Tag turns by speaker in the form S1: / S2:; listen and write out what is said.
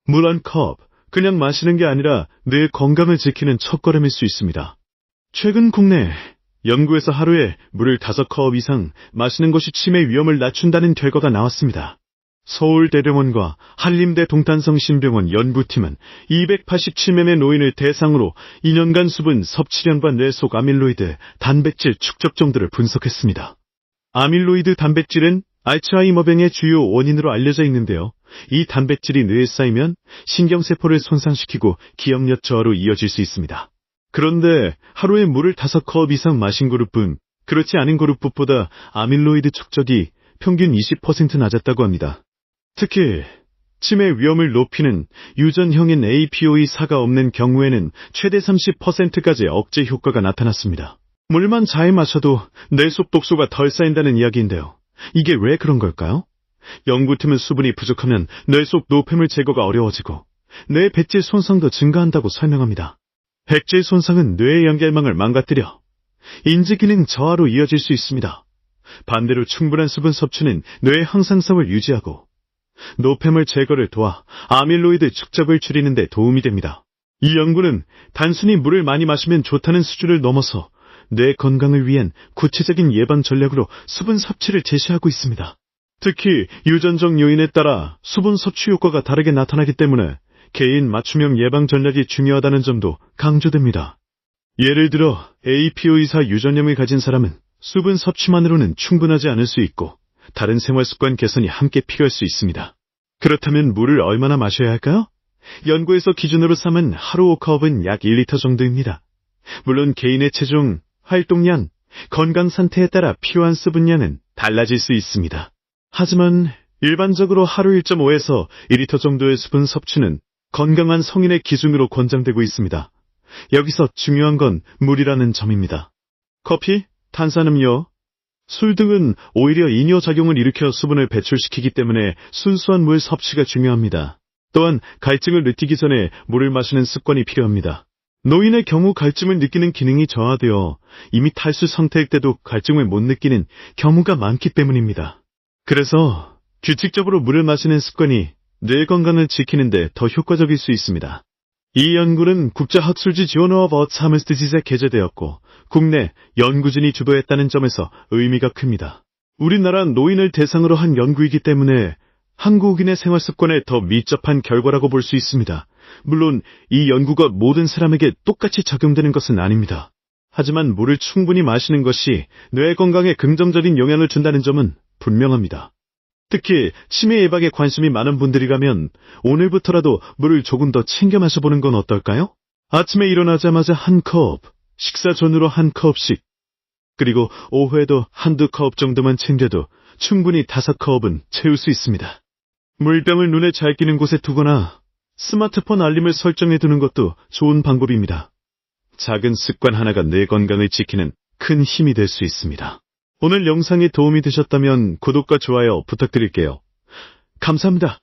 S1: 물 한 컵, 그냥 마시는 게 아니라 뇌 건강을 지키는 첫걸음일 수 있습니다. 최근 국내 연구에서 하루에 물을 5컵 이상 마시는 것이 치매 위험을 낮춘다는 결과가 나왔습니다. 서울대병원과 한림대 동탄성심병원 연구팀은 287명의 노인을 대상으로 2년간 수분 섭취량과 뇌 속 아밀로이드, 단백질 축적 정도를 분석했습니다. 아밀로이드 단백질은 알츠하이머병의 주요 원인으로 알려져 있는데요. 이 단백질이 뇌에 쌓이면 신경세포를 손상시키고 기억력 저하로 이어질 수 있습니다. 그런데 하루에 물을 5컵 이상 마신 그룹은 그렇지 않은 그룹보다 아밀로이드 축적이 평균 20% 낮았다고 합니다. 특히 치매 위험을 높이는 유전형인 APOE4가 없는 경우에는 최대 30%까지 억제 효과가 나타났습니다. 물만 잘 마셔도 뇌 속 독소가 덜 쌓인다는 이야기인데요. 이게 왜 그런 걸까요? 연구팀은 수분이 부족하면 뇌 속 노폐물 제거가 어려워지고 뇌 백질 손상도 증가한다고 설명합니다. 백질 손상은 뇌의 연결망을 망가뜨려 인지 기능 저하로 이어질 수 있습니다. 반대로 충분한 수분 섭취는 뇌의 항상성을 유지하고 노폐물 제거를 도와 아밀로이드 축적을 줄이는 데 도움이 됩니다. 이 연구는 단순히 물을 많이 마시면 좋다는 수준을 넘어서 뇌 건강을 위한 구체적인 예방 전략으로 수분 섭취를 제시하고 있습니다. 특히 유전적 요인에 따라 수분 섭취 효과가 다르게 나타나기 때문에 개인 맞춤형 예방 전략이 중요하다는 점도 강조됩니다. 예를 들어 APOE4 유전염을 가진 사람은 수분 섭취만으로는 충분하지 않을 수 있고 다른 생활 습관 개선이 함께 필요할 수 있습니다. 그렇다면 물을 얼마나 마셔야 할까요? 연구에서 기준으로 삼은 하루 5컵은 약 1리터 정도입니다. 물론 개인의 체중, 활동량, 건강 상태에 따라 필요한 수분량은 달라질 수 있습니다. 하지만 일반적으로 하루 1.5에서 2리터 정도의 수분 섭취는 건강한 성인의 기준으로 권장되고 있습니다. 여기서 중요한 건 물이라는 점입니다. 커피, 탄산음료, 술 등은 오히려 이뇨작용을 일으켜 수분을 배출시키기 때문에 순수한 물 섭취가 중요합니다. 또한 갈증을 느끼기 전에 물을 마시는 습관이 필요합니다. 노인의 경우 갈증을 느끼는 기능이 저하되어 이미 탈수 상태일 때도 갈증을 못 느끼는 경우가 많기 때문입니다. 그래서 규칙적으로 물을 마시는 습관이 뇌 건강을 지키는 데 더 효과적일 수 있습니다. 이 연구는 국제학술지 Journal of Alzheimer's Disease에 게재되었고 국내 연구진이 주도했다는 점에서 의미가 큽니다. 우리나라 노인을 대상으로 한 연구이기 때문에 한국인의 생활 습관에 더 밀접한 결과라고 볼 수 있습니다. 물론 이 연구가 모든 사람에게 똑같이 적용되는 것은 아닙니다. 하지만 물을 충분히 마시는 것이 뇌 건강에 긍정적인 영향을 준다는 점은 분명합니다. 특히 치매 예방에 관심이 많은 분들이라면 오늘부터라도 물을 조금 더 챙겨 마셔보는 건 어떨까요? 아침에 일어나자마자 한 컵, 식사 전후로 한 컵씩, 그리고 오후에도 한두 컵 정도만 챙겨도 충분히 5컵은 채울 수 있습니다. 물병을 눈에 잘 끼는 곳에 두거나 스마트폰 알림을 설정해 두는 것도 좋은 방법입니다. 작은 습관 하나가 뇌 건강을 지키는 큰 힘이 될 수 있습니다. 오늘 영상이 도움이 되셨다면 구독과 좋아요 부탁드릴게요. 감사합니다.